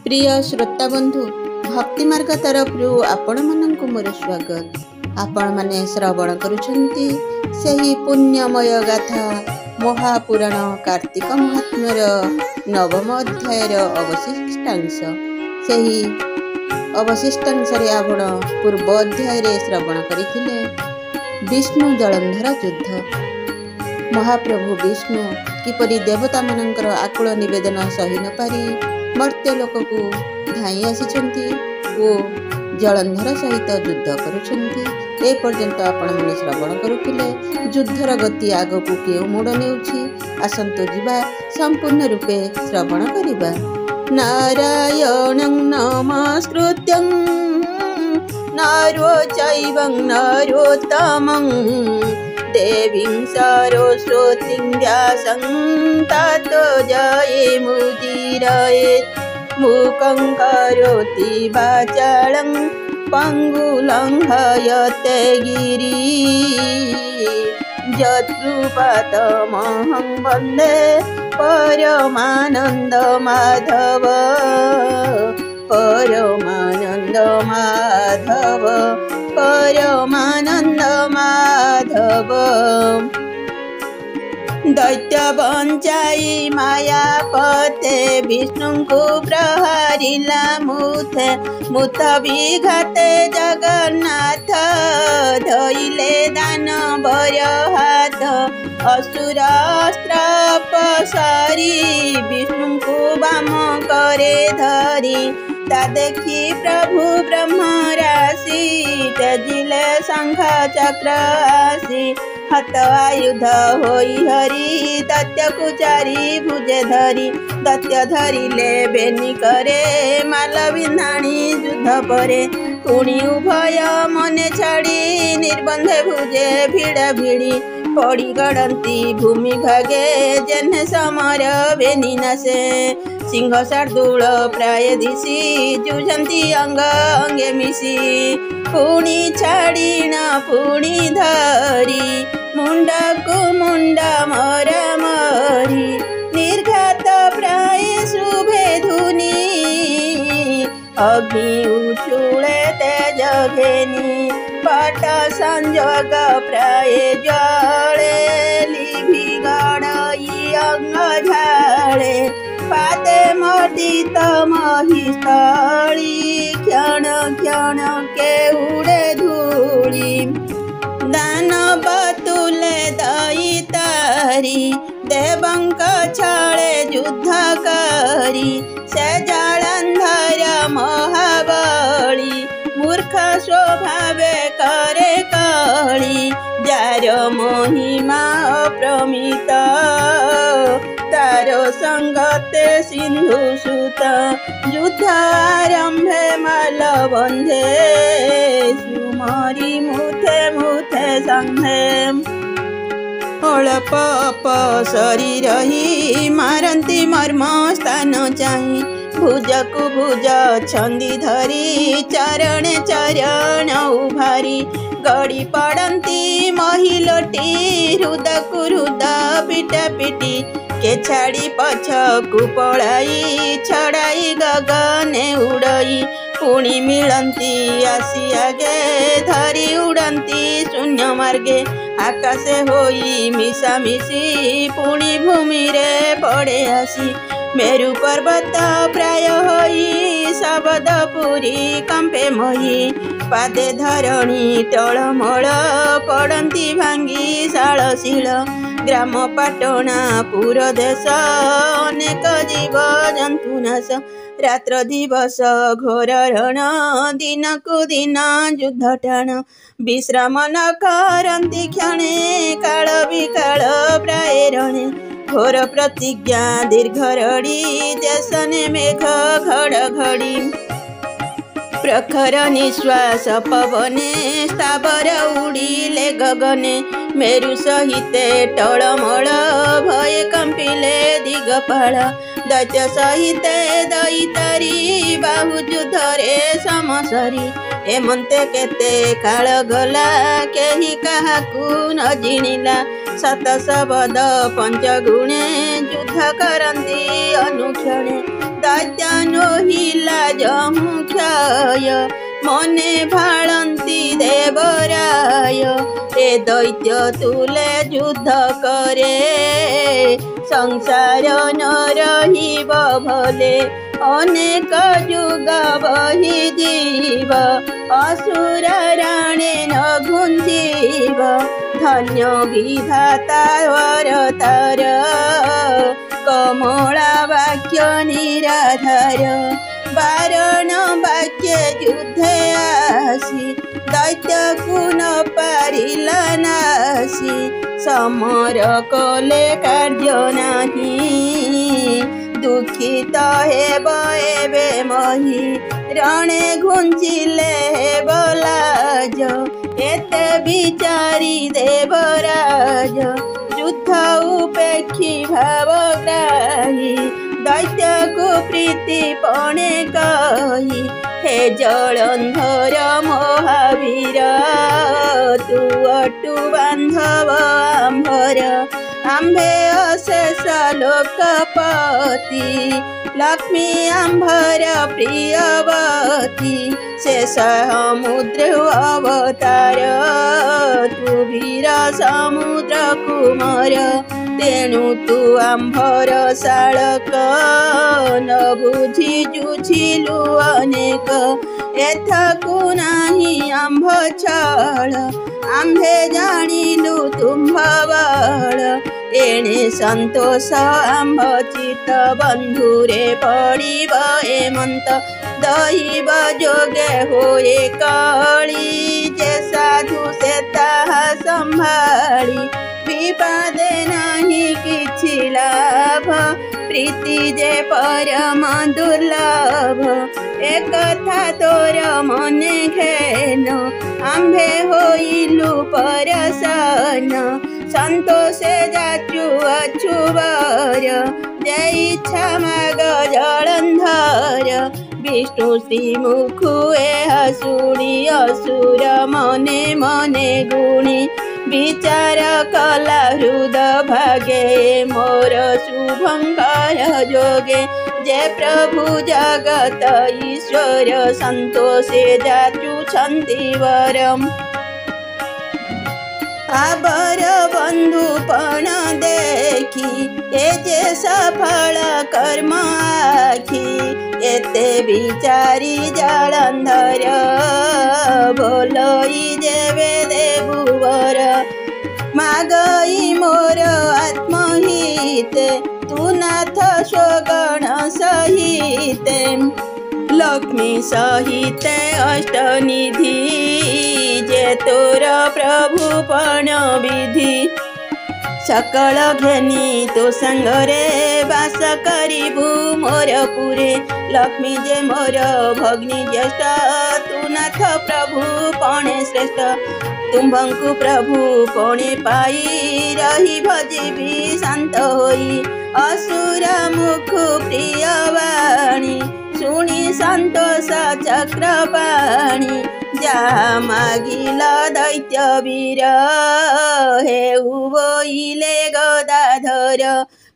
प्रिय श्रोता बंधु भक्ति मार्ग तरफ आपण मानक मोर स्वागत। आपण माने श्रवण करुछंती सही पुण्यमय गाथा महापुराण कार्तिक महात्म्यर नवम अध्यायर अवशिष्टांश। सही अवशिष्टांश आपण पूर्व अध्याय श्रवण करथिले विष्णु जलंधर युद्ध। महाप्रभु विष्णु किपरि देवता मानकर आकुल निवेदन सही न पारी मर्त्य लोक को धाई आसी जलंधर सहित युद्ध करुछंती। ए पर्यंत आपण माने श्रवण करुथिले युद्धर गति आगकू केउ मोड़ नेउछि। आसंतो जिबा संपूर्ण रूपे श्रवण करिबा। नारायणं नमस्कृत्यं नारो चैवं नरोत्तमं देवीं सरस्वतीं व्यासं ततो जयमुदीरयेत्। मूकं करोति वाचालं पङ्गुलं हयते गिरिं। यत्कृपातमहं वन्दे परमानन्द माधव परमानन्द माधव परमानन्द माधव। दैत्य बंचाई मायापते विष्णु को प्रहारिला मुथ विघाते जगन्नाथ। धइले दानवर हाथ असुर अस्त्र पसारी विष्णु को वाम करे धरी। ता देखी प्रभु ब्रह्म राशि त्यजिले शंख चक्र आसी। हाथ आयुध होई हरि दैत्य को चारि भुजे धरी। दैत्य धरिले बेनी करे माल बिंधाणी युद्ध परे। पुणी उभय मने छाड़ी निर्बंधे भुजे भिड़ा भिड़ी। पड़ी गड़ती भूमि भागे जेने समर बेनी नासे। सिंह शार्दूल प्राय दिशी जुझंती अंग अंगे मिशी। पुणी छाड़ी न पुणी धरी मुंडा को मुंडा मरा मरी। निर्घात प्राय शुभे धुनी अग्नि उछुले तेज घेनी। पाट संजोग प्राय ज्वाले लिभि गड़ई अंग झाड़े। पादे मर्दित महिस्थली क्षण क्षण के उड़े धूली। दानव तुले दैतारी देवंक छळे युद्ध करी। से जलंधर महाबली मूर्ख स्वभावे करे कली। जार महिमा अप्रमित तारो संगते सिंधु सुत। युद्ध आरंभे मालबंधे सुमरी मुथे मुथे संघे। अल्प अपसरी रही मारंती मर्म स्थान चाही। भुज को भुज छंदी धरी चरण चरण उभारी। गड़ी पड़ती महिलोटी हृद को हृद पिटा पिटी। के छाड़ी पछ को पड़ाई छड़ाई गगने उड़ई। पुणी मिलंती आसी आगे धरी उड़ंती शून्य मार्गे। आकाशे होई मिशा मिशी पुणी भूमि रे पड़े आसी। मेरु पर्वत प्राय होई शबद पुरी कंपे मही। पादे धरणी टळमळ पड़ती भांगी शालशील। ग्राम पाटणा पुर देश अनेक जीव जंतु नाश। रात्र दिवस घोर रण दिन को दिन युद्ध टाण। विश्राम न करती क्षणे काल विकाल प्राय रणे। घोर प्रतिज्ञा दीर्घ रड़ी जैसने मेघ घड़घड़ी। प्रखर निश्वास पवने स्थावर उड़िले गगने। मेरु सहिते टळमळ भय कंपिले दिगपाल। दैत्य सहिते दैतारी बाहु युद्धरे समसरी। एमंते केते काल गला केही काहाकू न जिणिला। सत शबद पंचगुणे युद्ध करती अनुक्षणे। दैत्यानो हिल ଯହୁଁ କ୍ଷୟ ମନେ ଭାଳନ୍ତି ଦେବରାୟ। ଏ ଦୈତ୍ୟ ତୁଲେ ଯୁଦ୍ଧ କରେ ସଂସାର ନ ରହିବ ଭଲେ। ଅନେକ ଯୁଗ ବହିଯିବ ଅସୁର ରାଣେ ନ ଘୁଞ୍ଚିବ। ଧନ୍ୟ ବିଧାତା ଅବତାର କମଳା ବାକ୍ୟ ନିରାଧାର। ବାରଣ ବାକ୍ୟ ଯୁଦ୍ଧେ ଆସି ଦୈତ୍ୟକୁ ନ ପାରିଲ ନାସି। ସମର କଲେ କାର୍ଯ୍ୟ ନାହିଁ ଦୁଃଖିତ ହେବ ଏବେ ମହି। ରଣେ ଘୁଞ୍ଚିଲେ ହେବ ଲାଜ ଏତେ ବିଚାରି ଦେବରାଜ। ଯୁଦ୍ଧ ଉପେକ୍ଷୀ ଭାବଗ୍ରାହୀ ଦୈତ୍ୟକୁ ପ୍ରୀତି ପଣେ କହି। ହେ ଜଳନ୍ଧର ମହାବୀର ତୁ ଅଟୁ ବାନ୍ଧବ ଆମ୍ଭର। ଆମ୍ଭେ ଅଶେଷ ଲୋକପତି ଲକ୍ଷ୍ମୀ ଆମ୍ଭର ପ୍ରିୟବତୀ। ସେ ସମୁଦ୍ର ଅବତାର ତୁ ବୀର ସମୁଦ୍ର କୁମାର। ତେଣୁ ତୁ ଆମ୍ଭର ଶାଳକ ନ ବୁଝି ଯୁଝିଲୁ ଅନେକ। ଏଥକୁ ନାହିଁ ଆମ୍ଭ ଛଳ ଆମ୍ଭେ ଜାଣିଲୁ ତୁମ୍ଭ ବଳ। ଏଣେ ସନ୍ତୋଷ ଆମ୍ଭ ଚିତ୍ତ ବନ୍ଧୁରେ ପଡ଼ିବ ଏମନ୍ତ। ଦଇବ ଯୋଗେ ହୋଏ କଳି ଯେ ସାଧୁ ସେ ତାହା ସମ୍ଭାଳି। ବିବାଦେ ନାହିଁ କିଛି ଲାଭ ପ୍ରୀତି ଯେ ପରମ ଦୁର୍ଲଭ। ଏକଥା ତୋର ମନେ ଘେନ ଆମ୍ଭେ ହୋଇଲୁ ପରସନ। ସନ୍ତୋଷେ ଯାଚୁ ଅଛୁ ବର ଯେ ଇଚ୍ଛା ମାଗ ଜଳନ୍ଧର। ବିଷ୍ଣୁ ଶ୍ରୀମୁଖୁ ଏହା ଶୁଣି ଅସୁର ମନେ ମନେ ଗୁଣି। ବିଚାର କଲା ହୃଦ ଭାଗେ ମୋର ଶୁଭଙ୍କର ଯୋଗେ। ଯେ ପ୍ରଭୁ ଜଗତ ଈଶ୍ୱର ସନ୍ତୋଷେ ଯାଚୁଛନ୍ତି ବରମ୍। ଆବର ବନ୍ଧୁପଣ ଦେଖି ଏ ଯେ ସଫଳ କର୍ମ ଆଖି। ଏତେ ବିଚାରି ଜଳନ୍ଧର ବୋଲଇ ଯେବେ ଦେବୁ ବର। ମାଗଇ ମୋର ଆତ୍ମହିତେ ତୁ ନାଥ ସ୍ୱଗଣ ସହିତେ। ଲକ୍ଷ୍ମୀ ସହିତେ ଅଷ୍ଟନିଧି ଯେ ତୋର ପ୍ରଭୁ ପଣ ବିଧି। ସକଳ ଘେନି ତୋ ସାଙ୍ଗରେ ବାସ କରିବୁ ମୋର ପୁରେ। ଲକ୍ଷ୍ମୀ ଯେ ମୋର ଭଗ୍ନୀ ଜ୍ୟେଷ୍ଠ ତୁ ନାଥ ପ୍ରଭୁ ପଣେ ଶ୍ରେଷ୍ଠ। ତୁମ୍ଭଙ୍କୁ ପ୍ରଭୁ ପଣେ ପାଇ ରହିବ ଯିବି ଶାନ୍ତ ହୋଇ। ଅସୁର ମୁଖୁ ପ୍ରିୟବାଣୀ ଶୁଣି ସନ୍ତୋଷ ଚକ୍ରପାଣି। ଯାହା ମାଗିଲ ଦୈତ୍ୟ ବୀର ହେଉ ବୋଇଲେ ଗଦାଧର।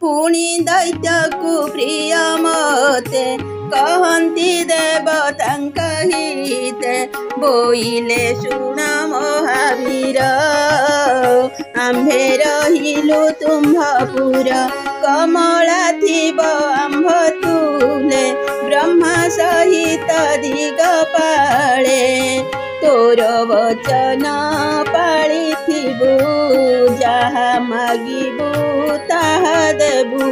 ପୁଣି ଦୈତ୍ୟକୁ ପ୍ରିୟ ମତେ କହନ୍ତି ଦେବତାଙ୍କ ହିତେ। ବୋଇଲେ ଶୁଣ ମହାବୀର ଆମ୍ଭେ ରହିଲୁ ତୁମ୍ଭପୁର। କମଳା ଥିବ ଆମ୍ଭ ତୁଲେ ବ୍ରହ୍ମା ସହିତ ଦିଗପାଳେ। ତୋର ବଚନ ପାଳିଥିବୁ ଯାହା ମାଗିବୁ ତାହା ଦେବୁ।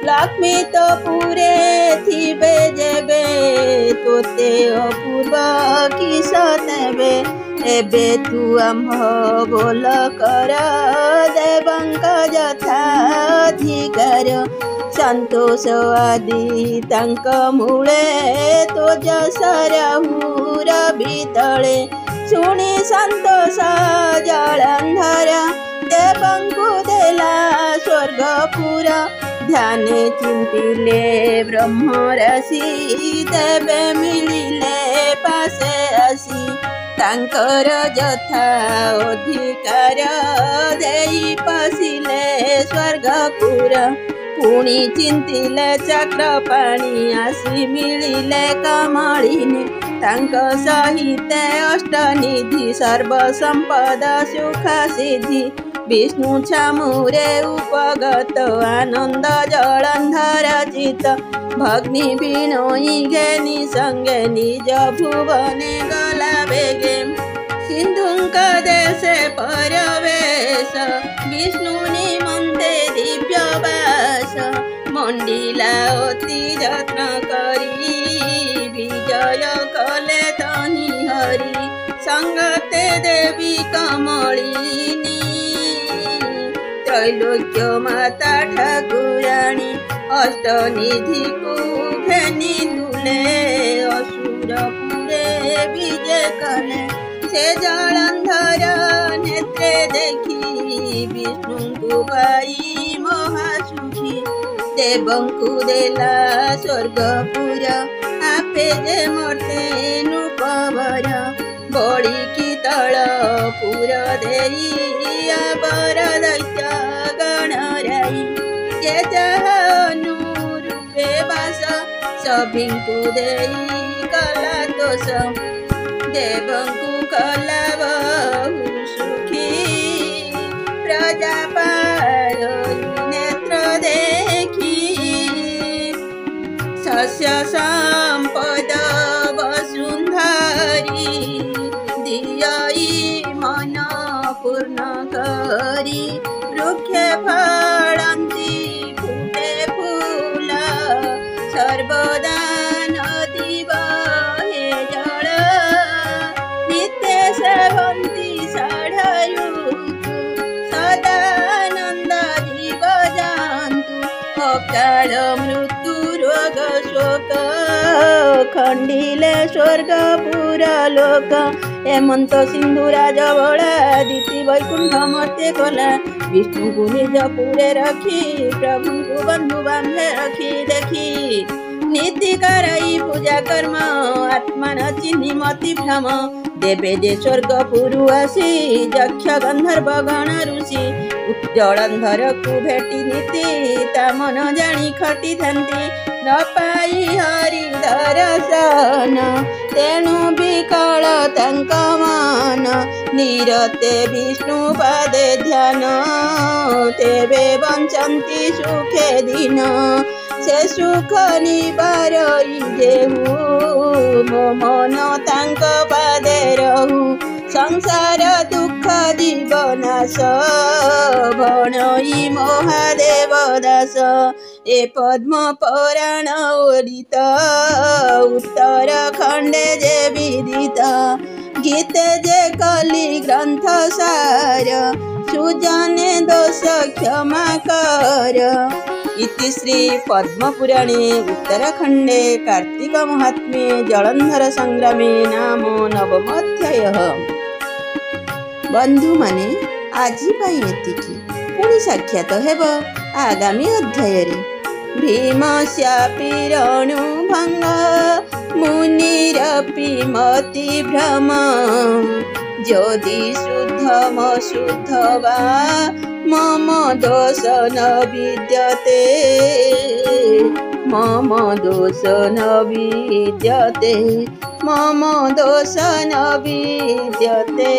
ଲକ୍ଷ୍ମୀ ତ ପୁରେ ଥିବେ ଯେବେ ତୋତେ ଅପୂର୍ବ କିସ ଦେବେ। ଏବେ ତୁ ଆମ୍ଭ ବୋଲ କର ଦେବଙ୍କ ଯଥା ଅଧିକାର। ସନ୍ତୋଷ ଆଦି ତାଙ୍କ ମୂଳେ ତୋ ଯଶର ହୁର ବିତଳେ। ଶୁଣି ସନ୍ତୋଷ ଜଳନ୍ଧର ଦେବଙ୍କୁ ଦେଲା ସ୍ୱର୍ଗପୁର। ଧ୍ୟାନେ ଚିନ୍ତିଲେ ବ୍ରହ୍ମ ରାଶି ଦେବେ ମିଳିଲେ ପାଶେ ଆସି। ତାଙ୍କର ଯଥା ଅଧିକାର ଦେଇ ପଶିଲେ ସ୍ୱର୍ଗପୁର। पुणी चिंतिले चक्रपाणी आसी मिलिले कमलिनी तांक सहिते अष्टनिधि सर्वसंपद सुख सिद्धि विष्णु छामुरे उपगत आनंद जलंधर चित भग्नि बिनोई घेनि संगे निज भुवने गला बेगे सिंधुंक देशे परवेश विष्णु निमंते दिव्यवास मंडिला अति यत्न करी विजय कले तनि हरि संगते देवी कमलिनी त्रैलोक्य माता ठाकुराणी अष्टनिधि को घेनि तुले असुरपुरे विजय कले से जलंधर नेत्रे देखी विष्णु को पाई महासुखी देवंकु देला स्वर्गपुर आपे जे मर्ते नुपवर बड़ी की तल पुर देई आबर दैत्य गणराई जे जहा अनुरूपे बास सभिंकु देई कला दोष देवंकु कला बहु सुखी प्रजा पालो नेत्र देखी शस्य संपद वसुंधरी दियई मन पूर्ण करी वृक्ष फलंती फुटे फूल सर्वदा नदी बहे जल नित्य सेवंती षाढ़यु सदानंद जीव जान्तु अकाल मृत्यु रोग शोक खंडिले स्वर्गपुर लोक हेमंत सिंधु राजबला दिति वैकुंठ मर्त्य कला विष्णु को निज पुरे रखी प्रभु को बंधु बांधे रखी देखी नीति कराई पूजा कर्म आत्मा न चिन्हि मति भ्रम देवे जे स्वर्गपुरु आसी यक्ष गंधर्व गण ऋषि जलंधर को भेटी नीति ता मन जानी खटी थांती न पाई हरि दर्शन तेणु विकल तांक मान निरते विष्णु पादे ध्यान तेबे बंचंती सुखे दिन से सुख निबारई जेहु मो मन तांक पादे रहु संसार दुख जीवनाश भणई महादेव दास ए पद्म पुराण ओडित उत्तर खंडे जे विदित गीते जे कली ग्रंथ सार सुजने दोष क्षमा कर इति श्री पद्मपुराणे उत्तरखंडे कार्तिक महात्म्ये जलंधर संग्रामे नाम नवमोऽध्यायः। बंधु माने आजि पाई एतिकी पुणी साक्षात हेब आगामी अध्याय रे। भीमस्यापि रणुभंग मुनिरपि मति भ्रम यदि शुद्धमशुद्ध वा मम दोष न विद्यते मम दोष न विद्यते मम दोष न विद्यते।